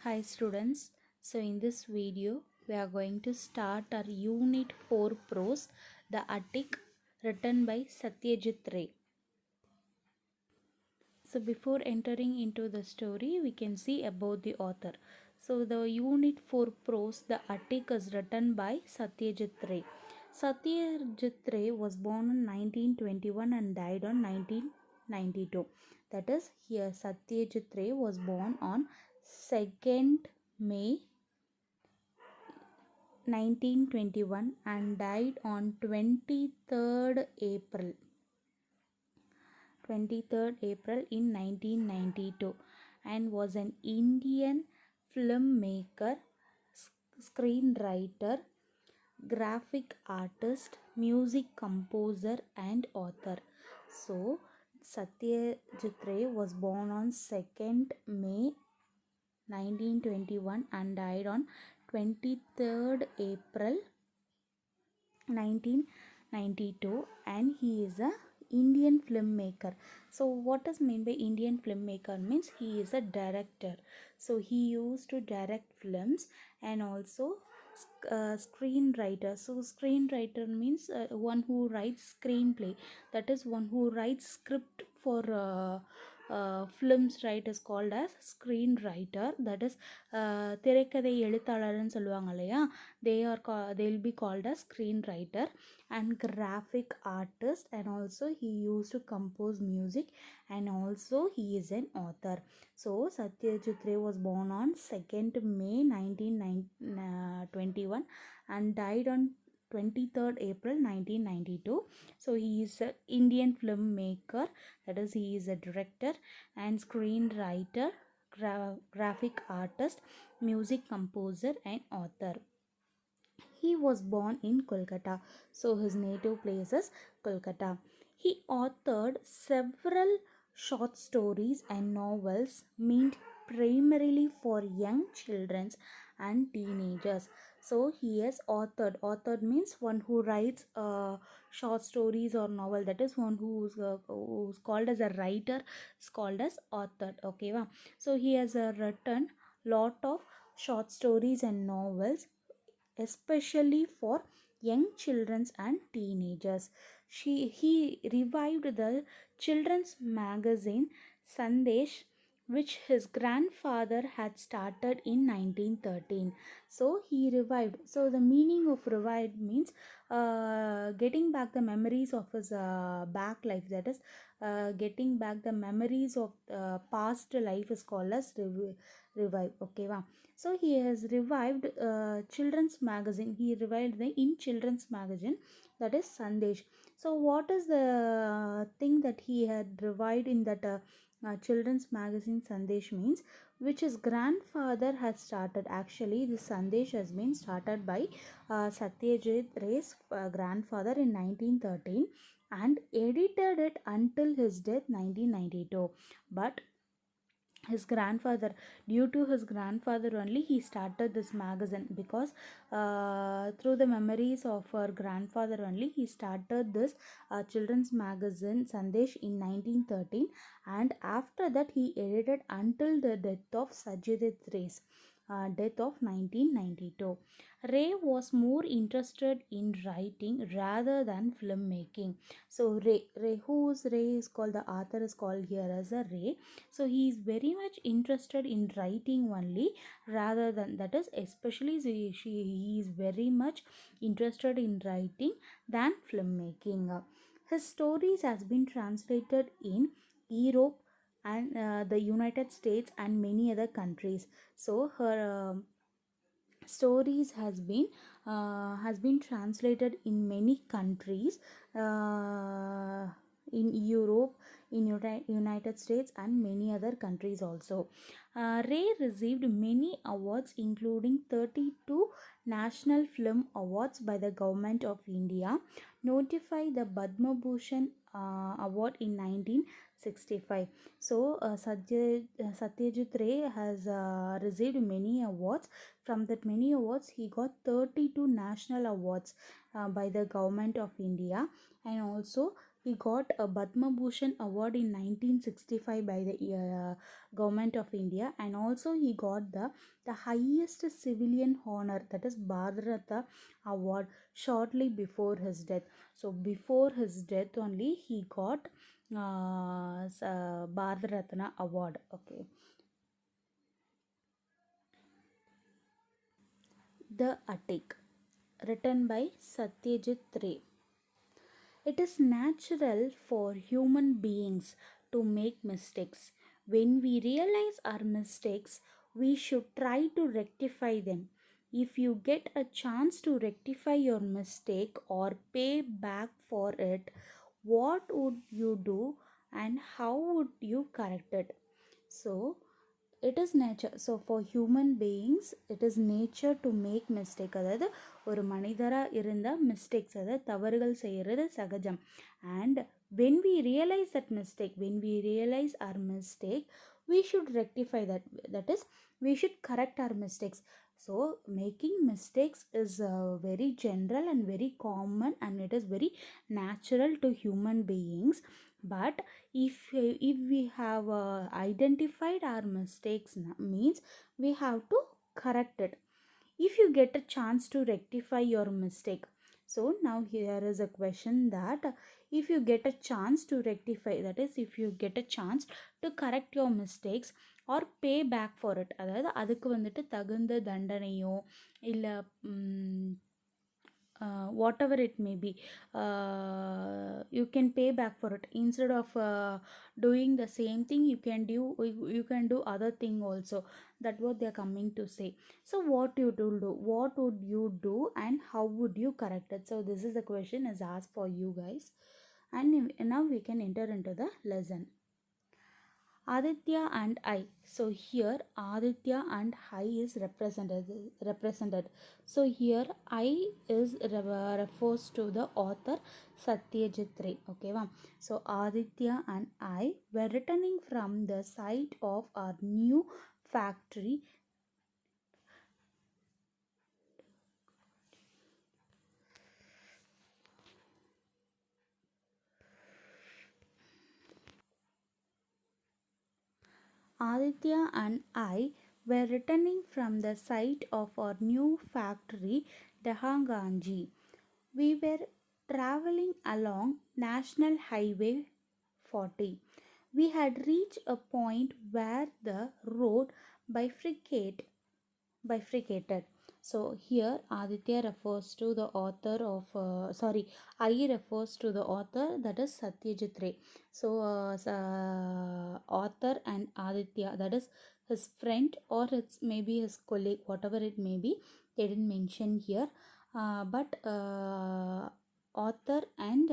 Hi students, so in this video we are going to start our unit 4 prose, The Attic, written by Satyajit Ray. So before entering into the story we can see about the author. So the unit 4 prose, The Attic, is written by Satyajit Ray. Satyajit Ray was born in 1921 and died on 1992. That is, here Satyajit Ray was born on 2nd May 1921 and died on 23rd April in 1992 and was an Indian filmmaker, screenwriter, graphic artist, music composer and author. So Satyajit Ray was born on 2nd May 1921 and died on 23rd April 1992, and he is a Indian filmmaker. So what is meant by Indian filmmaker means he is a director. So he used to direct films and also screenwriter. So screenwriter means one who writes screenplay, that is one who writes script for films, right, is called as screenwriter. That is திரைக்கதை எழுத்தாளர்னு சொல்லுவாங்க இல்லையா, they'll be called as screenwriter and graphic artist, and also he used to compose music, and also he is an author. So Satyajit Ray was born on 2nd May 1921 and died on 23rd April 1992. So he is an Indian filmmaker, that is he is a director and screenwriter, graphic artist, music composer and author. He was born in Kolkata, so his native place is Kolkata. He authored several short stories and novels meant primarily for young children and teenagers. So he has authored means one who writes short stories or novel, that is one who's called as a writer is called as author. Okay wow. So he has written lot of short stories and novels especially for young children and teenagers. He revived the children's magazine Sandesh, which his grandfather had started in 1913. So he revived. So the meaning of revived means getting back the memories of his back life. That is, getting back the memories of past life is called as revive. Okay, wow. So he has revived children's magazine. He revived the in children's magazine, that is Sandesh. So what is the thing that he had revived in that children's magazine Sandesh means, which his grandfather has started. Actually, this Sandesh has been started by Satyajit Ray's grandfather in 1913 and edited it until his death 1992. But his grandfather, due to his grandfather only, he started this magazine, because through the memories of our grandfather only he started this children's magazine Sandesh in 1913, and after that he edited until the death of Satyajit Ray's death of 1992. Ray was more interested in writing rather than filmmaking. So Ray is called, the author is called here as a Ray. So he is very much interested in writing only rather than, that is especially he is very much interested in writing than filmmaking. His stories has been translated in Europe and the United States and many other countries. So her stories has been translated in many countries, in Europe, in United States and many other countries also. Ray received many awards including 32 National Film Awards by the Government of India, notified the Padma Bhushan award in 1965. So Satyajit Ray has received many awards. From that many awards, he got 32 national awards by the Government of India, and also he got a Padma Bhushan award in 1965 by the government of India, and also he got the highest civilian honor, that is Bharat Ratna award, shortly before his death. So before his death only he got Bharat Ratna award. Okay. The Attic, written by Satyajit Ray. It is natural for human beings to make mistakes. When we realize our mistakes, we should try to rectify them. If you get a chance to rectify your mistake or pay back for it, what would you do and how would you correct it? So, it is nature. So for human beings it is nature to make mistake. அதாவது ஒரு மனிதராக இருந்தால் mistakes, அதாவது தவறுகள் செய்கிறது சகஜம். And when we realize that mistake, when we realize our mistake, we should rectify that. That is, we should correct our mistakes. So making mistakes is very general and very common, and it is very natural to human beings. But if we have identified our mistakes, means we have to correct it. If you get a chance to rectify your mistake, so now here is a question that if you get a chance to rectify, that is if you get a chance to correct your mistakes or pay back for it, அதாவது அதுக்கு வந்துட்டு தகுந்த தண்டனையோ இல்லை whatever it may be, you can pay back for it. Instead of doing the same thing, you can do other thing also. That what they are coming to say. So what you do, what would you do and how would you correct it? So this is the question is asked for you guys, and now we can enter into the lesson. Aditya and I. So here Aditya and I is represented. So here I is refers to the author Satyajit Ray. Okay, wow. So Aditya and I were returning from the site of our new factory. Aditya and I were returning from the site of our new factory, Dahanganji. We were traveling along National Highway 40. We had reached a point where the road bifurcated. So here Aditya refers to the author of I refers to the author, that is Satyajit Ray. So author and Aditya, that is his friend or it's maybe his colleague, whatever it may be, they didn't mention here. But author and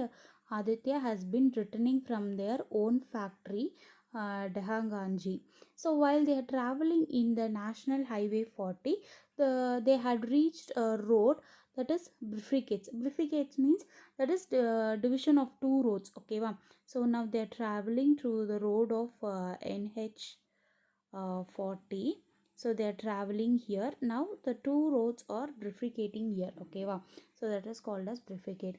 Aditya has been returning from their own factory, Dahanganji. So while they are traveling in the National Highway 40, they had reached a road that is bifurcates. Bifurcates means that is the division of two roads. Okay, wow. So now they are traveling through the road of NH 40. So they are traveling here. Now the two roads are bifurcating here. Okay, wow. So that is called as bifurcate.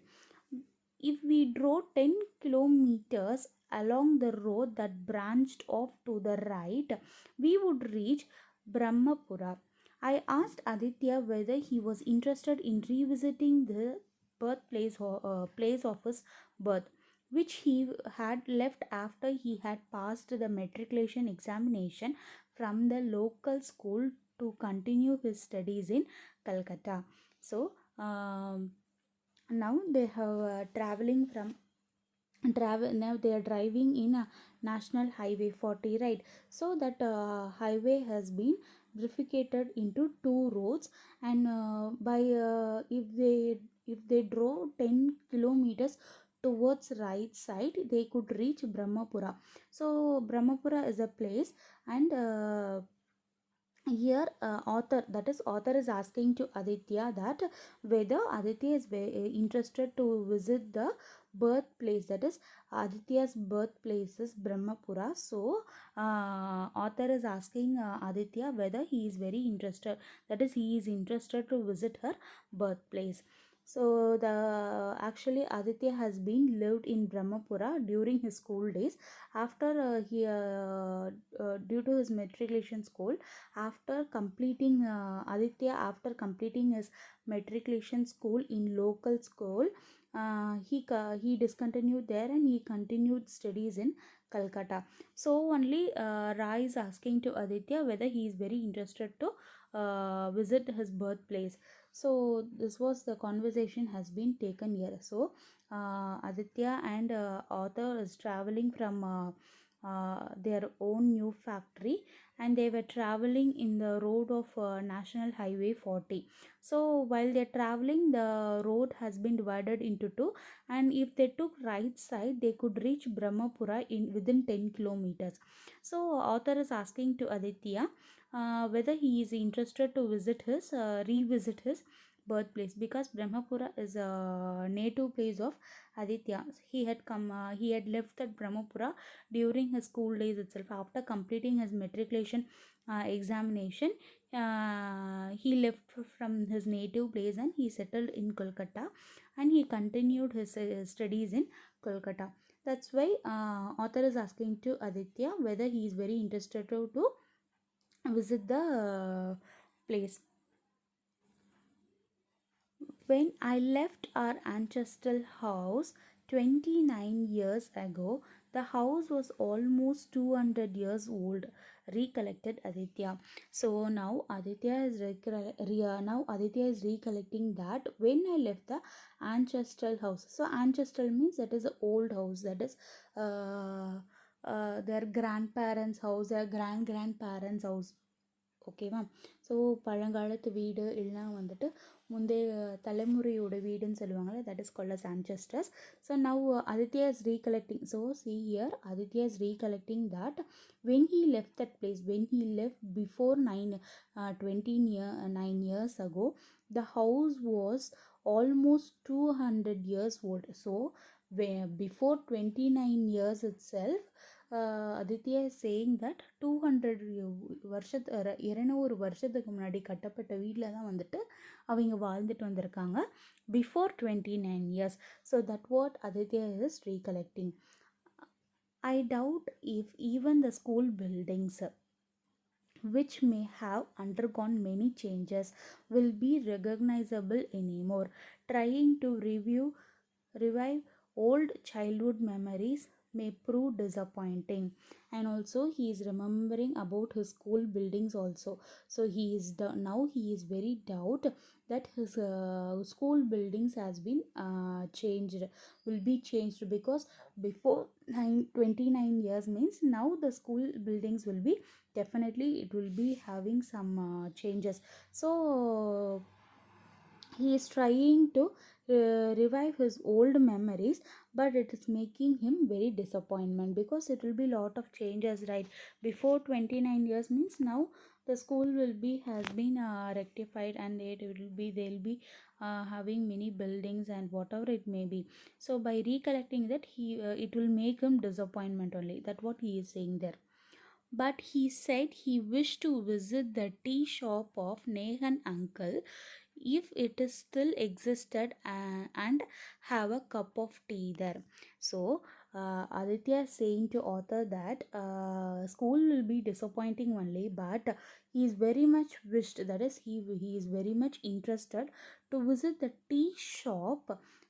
If we drove 10 kilometers along the road that branched off to the right, we would reach Brahmapura. I asked Aditya whether he was interested in revisiting the place of his birth, which he had left after he had passed the matriculation examination from the local school to continue his studies in Calcutta. So, now they have traveling from travel now they are driving in a National Highway 40, right? So that highway has been bifurcated into two roads, and by if they drove 10 kilometers towards right side, they could reach Brahmapura. So Brahmapura is a place, and here author is asking to Aditya that whether Aditya is interested to visit the birthplace, that is Aditya's birthplace is Brahmapura. So author is asking Aditya whether he is very interested, that is he is interested to visit her birthplace. So the actually Aditya has been lived in Brahmapura during his school days. After he due to his matriculation school, after completing Aditya after completing his matriculation school in local school, he discontinued there and he continued studies in Calcutta. So only Rai is asking to Aditya whether he is very interested to visit his birthplace. So this was the conversation has been taken here. So Aditya and author is traveling from their own new factory, and they were traveling in the road of National Highway 40. So while they're traveling, the road has been divided into two, and if they took right side, they could reach Brahmapura in within 10 kilometers. So author is asking to Aditya whether he is interested to revisit his birthplace, because Brahmapura is a native place of Aditya. He had left that Brahmapura during his school days itself. After completing his matriculation examination, he left from his native place and he settled in Kolkata, and he continued his studies in Kolkata. That's why author is asking to Aditya whether he is very interested to visit the place. When I left our ancestral house 29 years ago, the house was almost 200 years old, recollected Aditya. So now Aditya is recollecting that when I left the ancestral house. So ancestral means that is the old house, that is their grandparents' house, their grandparents' house. ஓகேவா. So பழங்காலத்து வீடு இல்லைனா வந்துட்டு முந்தைய தலைமுறையோட வீடுன்னு சொல்லுவாங்கள்ல, that is called as ancestors. So now Aditya is recollecting. So see here, Aditya is recollecting that when he left that place, when he left before 9 years ago, the house was almost 200 years old. So before 29 years itself, Aditya is saying that 200 வருஷத்துக்கு முன்னாடி கட்டப்பட்ட வீட்டில் தான் வந்துட்டு அவங்க வாழ்ந்துட்டு வந்திருக்காங்க before 29 years. So that what Aditya is recollecting. I doubt if even the school buildings, which may have undergone many changes, will be recognizable anymore. Trying to revive old childhood memories may prove disappointing. And also he is remembering about his school buildings also. So now he is very doubt that his school buildings has been changed, will be changed, because before 29 years means now the school buildings will be definitely it will be having some changes. So he is trying to revive his old memories, but it is making him very disappointment because it will be lot of changes, right? Before 29 years means now the school will be has been rectified, and they'll be having many buildings and whatever it may be. So by recollecting that, he it will make him disappointment only, that what he is saying there. But he said he wished to visit the tea shop of Nehan uncle if it is still existed, and have a cup of tea there. So Aditya is saying to author that school will be disappointing only, but he is very much wished, that is he is very much interested to visit the tea shop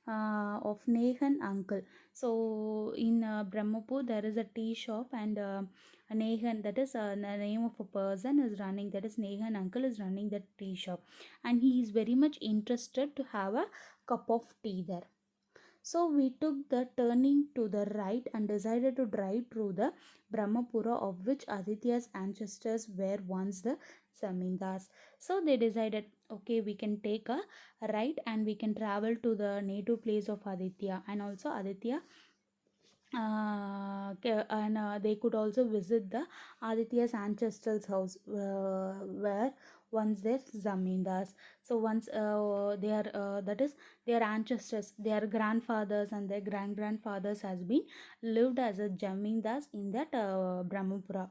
of Nehan uncle. So in Brahmapur there is a tea shop, and Nehan, that is the name of a person is running, that is Nehan uncle is running that tea shop, and he is very much interested to have a cup of tea there. So we took the turning to the right and decided to drive through the Brahmapura, of which Aditya's ancestors were once the Zamindars. So they decided, okay, we can take a right and we can travel to the native place of Aditya, and also Aditya and they could also visit the Aditya's ancestral's house, where once their zamindars. So once they are that is their ancestors, their grandfathers and their grandfathers has been lived as a zamindars in that Brahmapura.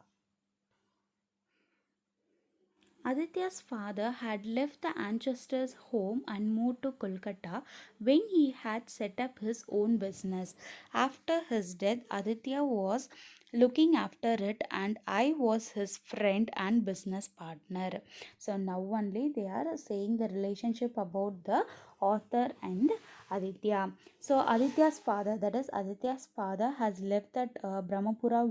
Aditya's father had left the ancestors' home and moved to Kolkata when he had set up his own business. After his death, Aditya was looking after it, and I was his friend and business partner. So now only they are saying the relationship about the author and Aditya. So Aditya's father, that is Aditya's father, has left that Brahmapura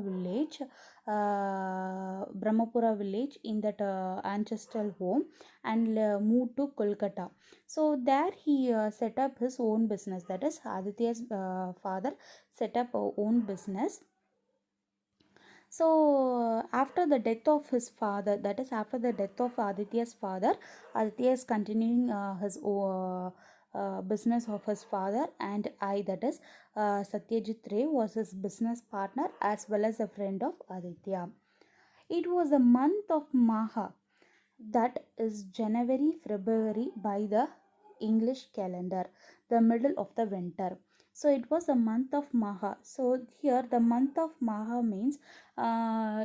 village in that ancestral home and moved to Kolkata. So there he set up his own business. That is Aditya's father set up a own business. So after the death of his father, that is after the death of Aditya's father, Aditya is continuing his business of his father, and I, that is Satyajit Ray, was his business partner as well as a friend of Aditya. It was the month of Maha, that is January, February by the English calendar, the middle of the winter. So it was the month of Maha. So here the month of Maha means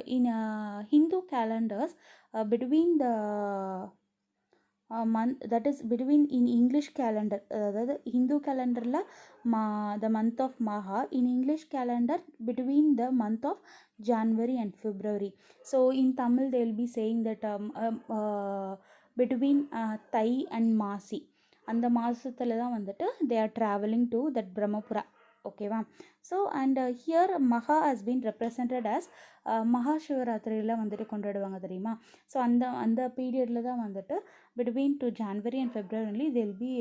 in Hindu calendars, between the month, that is between in English calendar, the Hindu calendar la the month of Maha, in English calendar between the month of January and February. So in Tamil they will be saying that between Thai and Masi, அந்த மாசத்துல தான் வந்துட்டு they are traveling to that Brahmapura. ஓகேவா. So and here மகா has been represented as மகா சிவராத்திரியில் வந்துட்டு கொண்டாடுவாங்க தெரியுமா. ஸோ அந்த அந்த பீரியடில் தான் வந்துட்டு between to January and February only they'll be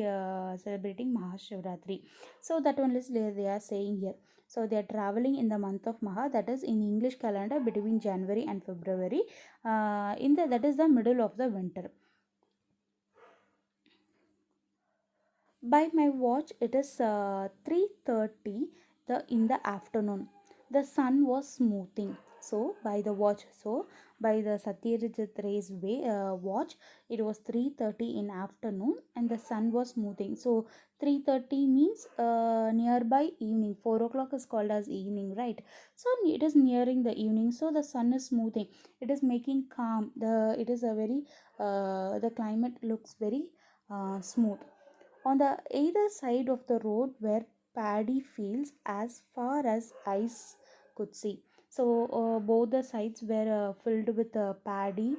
celebrating Mahashivratri. So that one is they are saying here. So they are traveling in the month of Maha, that is in English calendar between January and February. In the that is the middle of the winter. By my watch, it is 3:30 in the afternoon. The sun was smoothing. So by the watch, so by the Satyajit Ray's watch, it was 3:30 in afternoon, and the sun was smoothing. So 3:30 means nearby evening. 4 o'clock is called as evening, right? So it is nearing the evening. So the sun is smoothing. It is making calm. It is a very the climate looks very smooth. On the either side of the road were paddy fields as far as eyes could see. So both the sides were filled with paddy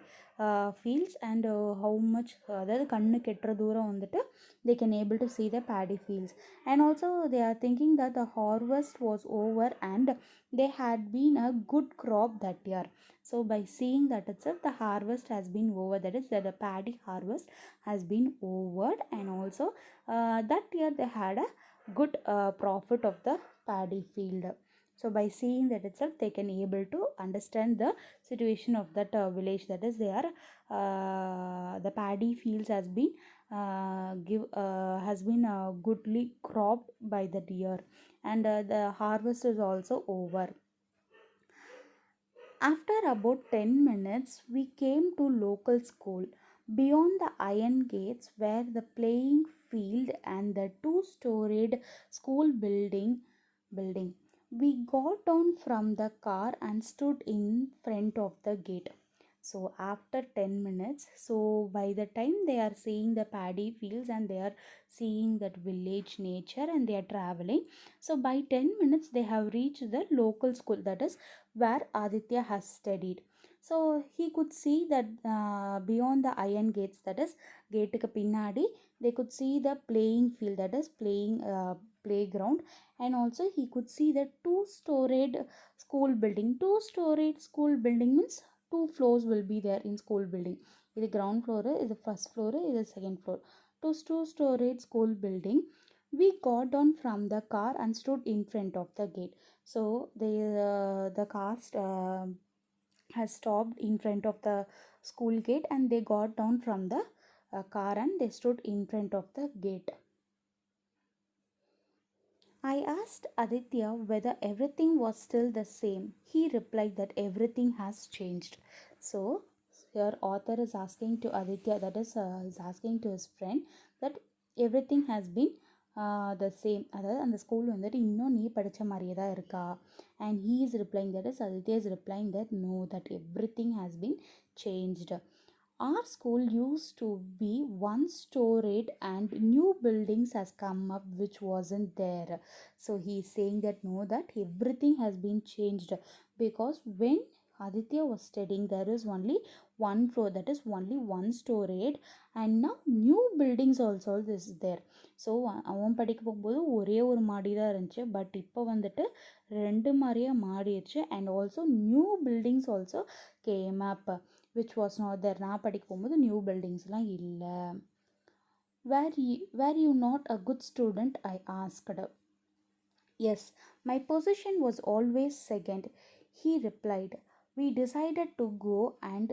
fields, and how much அதாவது கண்ணு கெட்டுற தூரம் வந்துட்டு they can able to see the paddy fields. And also they are thinking that the harvest was over and they had been a good crop that year. So by seeing that itself, the harvest has been over, that is that the paddy harvest has been over, and also that year they had a good profit of the paddy field. So by seeing that itself, they can able to understand the situation of that village, that is they are the paddy fields has been goodly cropped by the year, and the harvest is also over. After about 10 minutes, we came to local school. Beyond the iron gates were the playing field and the two-storied school building. We got down from the car and stood in front of the gate. So after 10 minutes, so by the time they are seeing the paddy fields and they are seeing that village nature and they are traveling, so by 10 minutes they have reached the local school, that is where Aditya has studied. So he could see that beyond the iron gates, that is gate pinnadi, they could see the playing field, that is playing playground, and also he could see the two-storied school building. Two-storied school building means two floors will be there in school building. The ground floor is the first floor, is the second floor. Two-storied school building. We got down from the car and stood in front of the gate. So the car has stopped in front of the school gate, and they got down from the car and they stood in front of the gate. I asked Aditya whether everything was still the same. He replied that everything has changed. So, here author is asking to Aditya, that is asking to his friend, that everything has been the same. அதாவது அந்த school வந்துட்டு இன்னும் நீ படித்த மாதிரியே தான் இருக்கா. And he is replying, that is Aditya is replying that no, that everything has been changed. Our school used to be one storied and new buildings has come up which wasn't there. So he's saying that no, that everything has been changed, because when Aditya was studying there is only one floor, that is only one storied, and now new buildings also is there. So அவன் படிக்க போகும்போது ஒரே ஒரு மாடி தான் இருந்துச்சு, but இப்போ வந்துட்டு ரெண்டு மாதிரியே மாறிடுச்சு. And also new buildings also came up which was not there. நான் படிக்க போகும்போது நியூ பில்டிங்ஸ்லாம் இல்லை. Were you not a good student? I asked. Yes, my position was always second, he replied. We decided to go and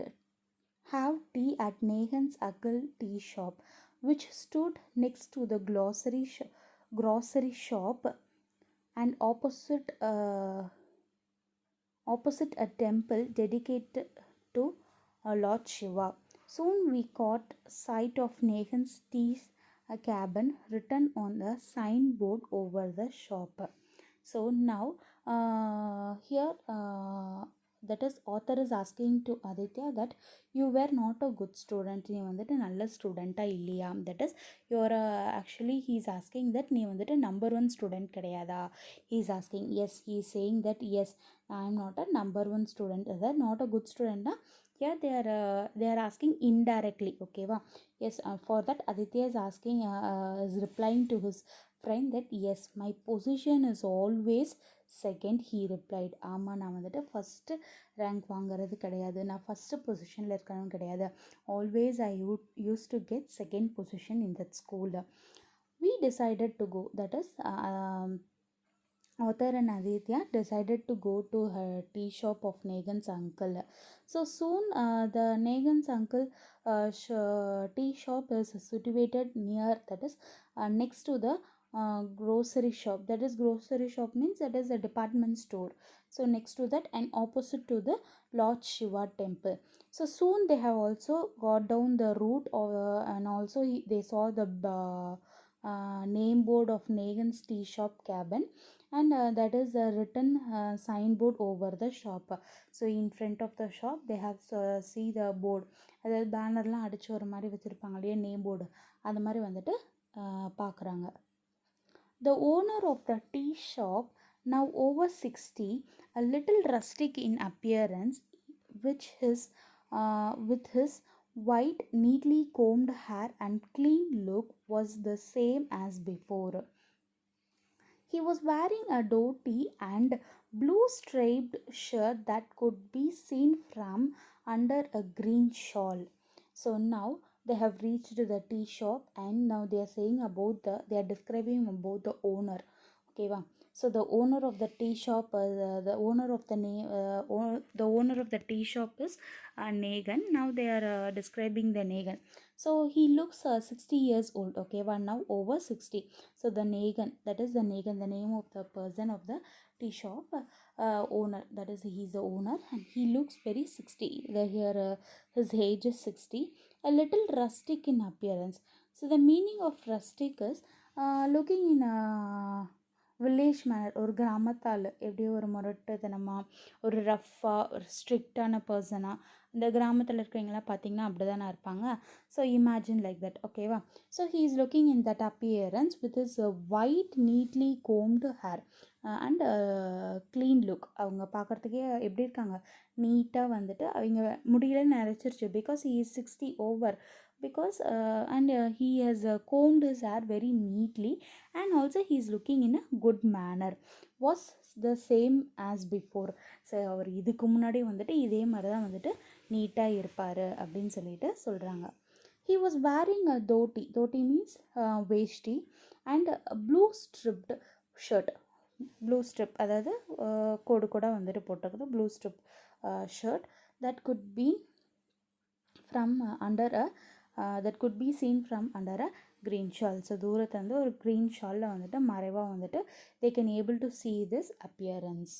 have tea at Nathan's Uncle Tea Shop, which stood next to the grocery shop and opposite a temple dedicated to Lord Shiva. Soon we caught sight of Nathan's tea cabin written on the signboard over the shop. So now here that is author is asking to Aditya that you were not a good student, நீ வந்துட்டு நல்ல ஸ்டூடெண்ட்டாக இல்லையா. That is your actually he is asking that நீ வந்துட்டு number one student கிடையாதா. He is asking, yes he is saying that yes I am not a number one student, அதாவது not a good ஸ்டூடெண்ட்னா here they are asking indirectly. Okay va. Yes, for that Aditya is asking is replying to his friend that yes, my position is always second, he replied. ஆமாம், நான் வந்துட்டு first rank வாங்குறது கிடையாது, நான் first பொசிஷனில் இருக்கணும் கிடையாது. Always I use to get second position in that school. We decided to go, that is author and Aditya decided to go to her tea shop of Negan's uncle. So soon the Negan's uncle tea shop is situated near, that is next to the grocery shop. That is grocery shop means that is a department store. So next to that and opposite to the Lord Shiva temple. So soon they have also got down the route of, and also they saw the name board of Negan's tea shop cabin, and that is a written signboard over the shop. So in front of the shop they have see the board, அதாவது பேனர்லாம் அடிச்சு ஒரு மாதிரி வச்சுருப்பாங்க இல்லையா, name board, அது மாதிரி வந்துட்டு பார்க்குறாங்க. The owner of the tea shop, now over 60, a little rustic in appearance, with his white neatly combed hair and clean look, was the same as before. He was wearing a dhoti and blue striped shirt that could be seen from under a green shawl. So now they have reached the tea shop, and now they are saying about they are describing about the owner. Okay va. So the owner of the tea shop, the owner of the name the owner of the tea shop is Negan. Now they are describing the Negan. So he looks 60 years old. Okay va, now over 60. So the Negan, that is the Negan, the name of the person of the tea shop owner, that is he's the owner, and he looks very 60. Here his age is 60, a little rustic in appearance. So the meaning of rustic is looking in a village manor, ஒரு கிராமத்தால் எப்படி ஒரு முரட்டுத்தனமாக, ஒரு ரஃப்பாக, ஒரு ஸ்ட்ரிக்டான பர்சனாக இந்த கிராமத்தில் இருக்கிறவங்களாம் பார்த்திங்கன்னா அப்படி தானே இருப்பாங்க. So imagine like that. ஓகேவா. So he is looking in that appearance with is white neatly combed hair and clean look. அவங்க பார்க்குறதுக்கே எப்படி இருக்காங்க, நீட்டாக வந்துட்டு அவங்க முடியல நினச்சிருச்சு, because he is 60 over, because and he has combed his hair very neatly, and also he is looking in a good manner, was the same as before. So அவர் இதுக்கு முன்னாடி வந்துட்டு இதே மாதிரி தான் வந்துட்டு நீட்டாக இருப்பார் அப்படின்னு சொல்லிட்டு சொல்கிறாங்க. He was wearing a dhoti means veshti, and a blue stripped shirt. Blue strip, அதாவது கோடு கூட வந்துட்டு போட்டிருக்குது, blue strip shirt that could be from under a that could be seen from under a green shawl. So தூரத்தை வந்து ஒரு green ஷாலில் வந்துட்டு மறைவாக வந்துட்டு they can able to see this appearance.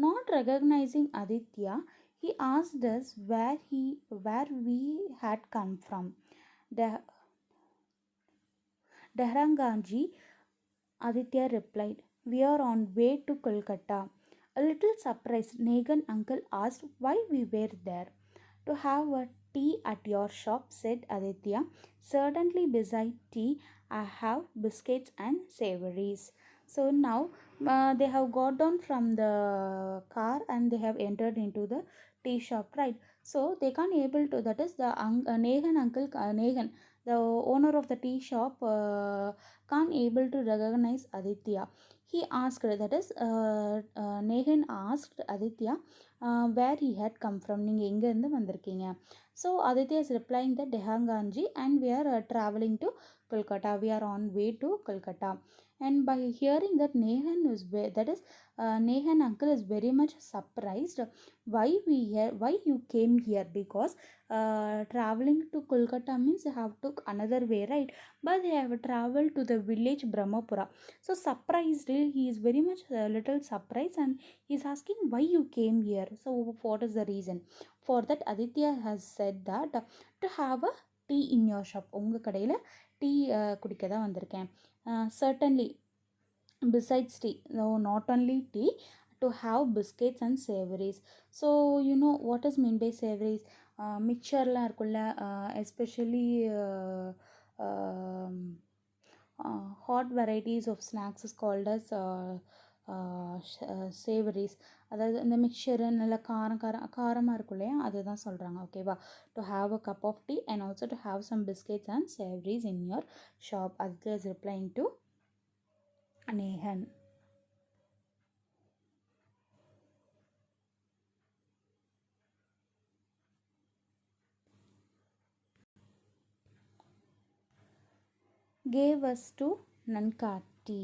Not recognizing Aditya, he asked us where we had come from. Dehranganji, Aditya replied. We are on way to Kolkata. A little surprised, Negan uncle asked why we were there. To have a tea at your shop, said Aditya. Certainly, beside tea, I have biscuits and savories. So now they have got down from the car and they have entered into the tea shop, right? So they can't able to, that is the Nehan uncle, Nehan, the owner of the tea shop, can't able to recognize Aditya. He asked, that is, Nehan asked Aditya where he had come from. நீங்கள் எங்கேருந்து வந்திருக்கீங்க? So Aditya is replying that Dehanganji and we are traveling to Kolkata. We are on way to Kolkata. And by hearing that, Nehan is that is Nehan uncle is very much surprised. Why you came here? Because traveling to Kolkata means they have took another way, right? But they have traveled to the village Brahmapura. So surprised, he is very much a little surprised, and he's asking why you came here. So what is the reason? For that, Aditya has said that to have a tea in your shop. உங்கள் கடையில் tea குடிக்க தான் வந்திருக்கேன். Certainly, besides tea, no, not only tea, to have biscuits and savories. So you know what is mean by savories? மிக்சர்லாம் இருக்குல்ல, especially hot varieties of snacks is called as savories. அதாவது இந்த mixture நல்லா காரமாக இருக்கும் இல்லையா, அதுதான் சொல்கிறாங்க. ஓகேவா? To have a cup of tea and also to have some biscuits and savouries in your shop. அது is replying to Nehan. Gave us to Nankati.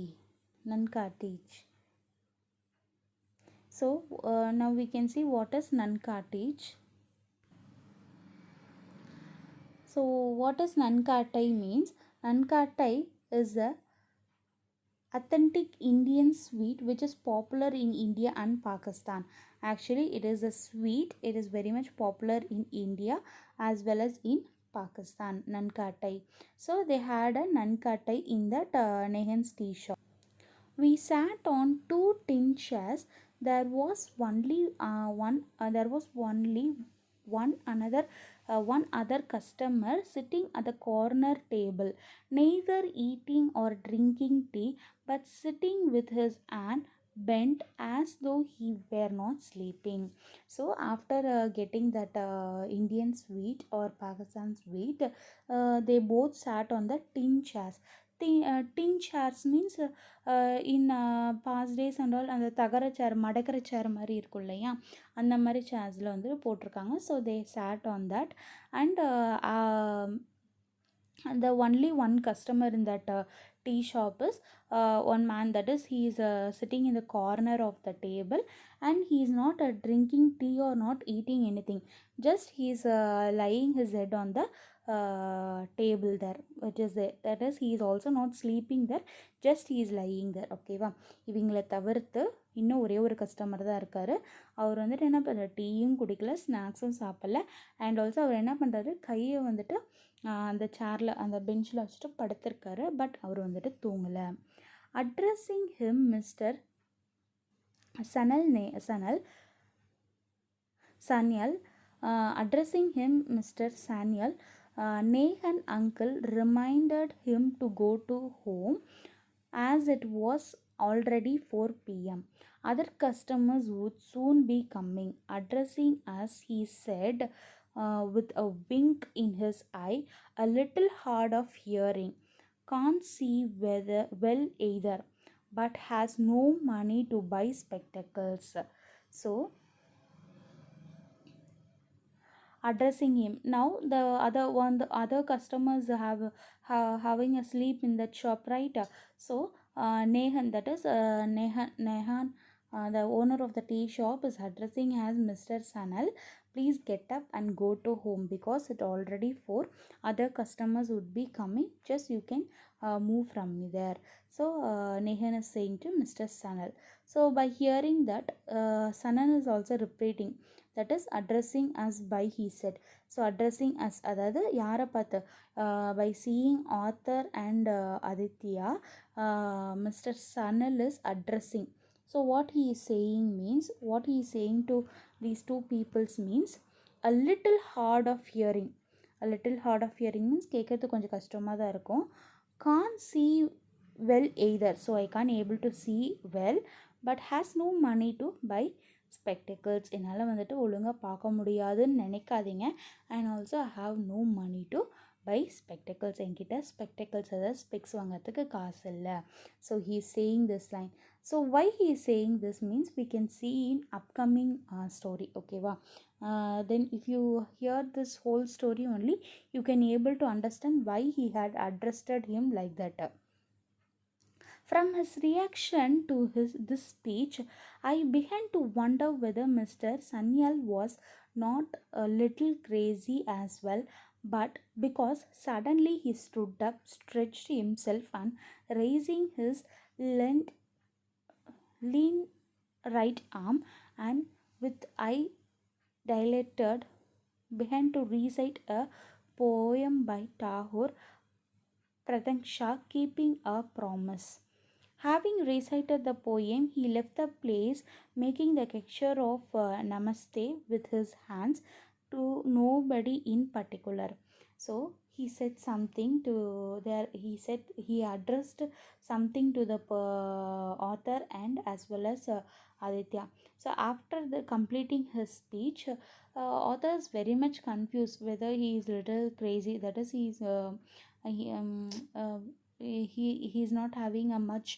Nankatij. So now we can see what is Nankatij. So what is Nankatai means? Nankatai is a authentic Indian sweet which is popular in India and Pakistan. Actually, it is a sweet. It is very much popular in India as well as in Pakistan. Nankatai. So they had a Nankatai in that Nehan's tea shop. We sat on two tin chairs. There was only one other customer sitting at the corner table, neither eating or drinking tea, but sitting with his hand bent as though he were not sleeping. So after getting that Indian sweet or Pakistan sweet, they both sat on the tin chairs. Tin chairs means in past days and all அந்த தகர சேர், மடக்கிற சேர் மாதிரி இருக்கும் இல்லையா, அந்த மாதிரி சேர்ஸில் வந்து போட்டிருக்காங்க. So they sat on that and the only one customer in that tea shop is one man, that is he is sitting in the corner of the table and he is not drinking tea or not eating anything, just he is lying his head on the table there, which is it, that is he is also not sleeping there, just he is lying there. ஓகேவா? இவங்களை தவிர்த்து இன்னும் ஒரே ஒரு customer தான் இருக்கார். அவர் வந்துட்டு என்ன பண்ணுற, டீயும் குடிக்கல, ஸ்நாக்ஸும் சாப்பிடல, அண்ட் ஆல்சோ அவர் என்ன பண்ணுறாரு, கையை வந்துட்டு அந்த சேரில் அந்த பெஞ்சில் வச்சுட்டு படுத்திருக்காரு, பட் அவர் வந்துட்டு தூங்கலை. Addressing him mister Sanyal, addressing him Mr. Sanyal, Nehan uncle reminded him to go to home as it was already 4 p.m. Other customers would soon be coming. Addressing us, he said with a wink in his eye, a little hard of hearing, can't see well either, but has no money to buy spectacles. So addressing him, now the other customers having a sleep in that shop, right? So Nehan, that is Nehan, the owner of the tea shop, is addressing as Mr. Sanal, please get up and go to home because it already 4, other customers would be coming, just you can move from me there. So Nehan is saying to Mr. Sanal. So by hearing that, Sanal is also repeating, that is addressing us by he said. So addressing us, அதாவது யாரை பார்த்து, by seeing Arthur and Aditya, Mr. Sanal is addressing. So what he is saying means, what he is saying to these two peoples means, a little hard of hearing. A little hard of hearing means கேட்கறது கொஞ்சம் கஷ்டமாக தான் இருக்கும். Can't see well either, so I can't able to see well, but has no money to buy spectacles. என்னால் வந்துட்டு ஒழுங்காக பார்க்க முடியாதுன்னு நினைக்காதீங்க. And also I have no money to buy spectacles. என்கிட்ட ஸ்பெக்டக்கிள்ஸ் அதாவது ஸ்பெக்ஸ் வாங்கிறதுக்கு காசு இல்லை. So he is saying this line. So why he is saying this means we can see in upcoming story. ஓகேவா? Then if you hear this whole story only, you can able to understand why he had addressed him like that. From his reaction to this speech, I began to wonder whether Mr. Sanyal was not a little crazy as well, but because suddenly he stood up, stretched himself, and raising his lent, lean right arm, and with eye dilated, began to recite a poem by Tagore, Prataksha, keeping a promise. Having recited the poem, he left the place, making the gesture of Namaste with his hands to nobody in particular. So he said something to there. He said he addressed something to the author and as well as Aditya. So after the completing his speech, author is very much confused whether he is little crazy. That is, he, um, uh, he is not having a much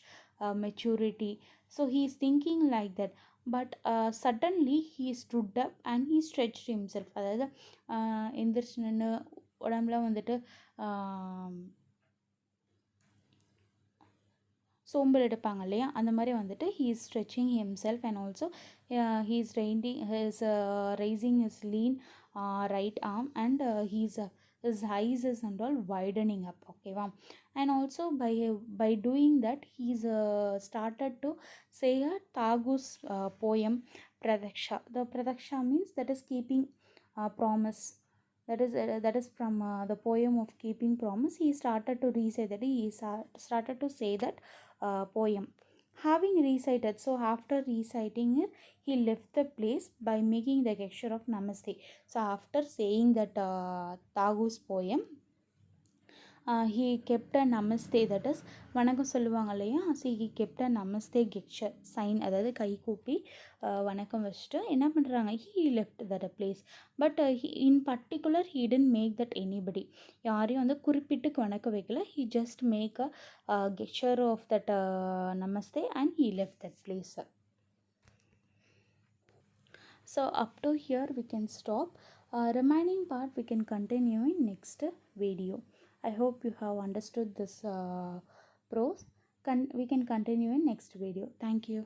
maturity, so he is thinking like that. But suddenly he stood up and he stretched himself. அதாவது எந்திரிச்சு நின்று உடம்புல வந்துட்டு சோம்பல் எடுப்பாங்க இல்லையா, அந்த மாதிரி வந்துட்டு he is stretching himself and also he is raising his lean right arm and his eyes is and all widening up. ஓகேவா? And also by doing that he's started to say a Tagore's poem Pradaksha. The Pradaksha means that is keeping promise. That is from the poem of keeping promise. He started to recite that. He started to say that poem. Having recited, so after reciting it, he left the place by making the gesture of Namaste. So after saying that Tagore's poem, he kept a Namaste, that is வணக்கம் சொல்லுவாங்க இல்லையா. So he kept a Namaste gesture sign, அதாவது கை கூப்பி வணக்கம் வச்சுட்டு என்ன பண்ணுறாங்க, he left that place. But in particular he didn't make that anybody, யாரையும் வந்து குறிப்பிட்டு வணக்கம் வைக்கல. he just make a gesture of that Namaste and he left that place. So up to here we can stop. Remaining part we can continue in next video. I hope you have understood this prose. We can continue in next video. Thank you.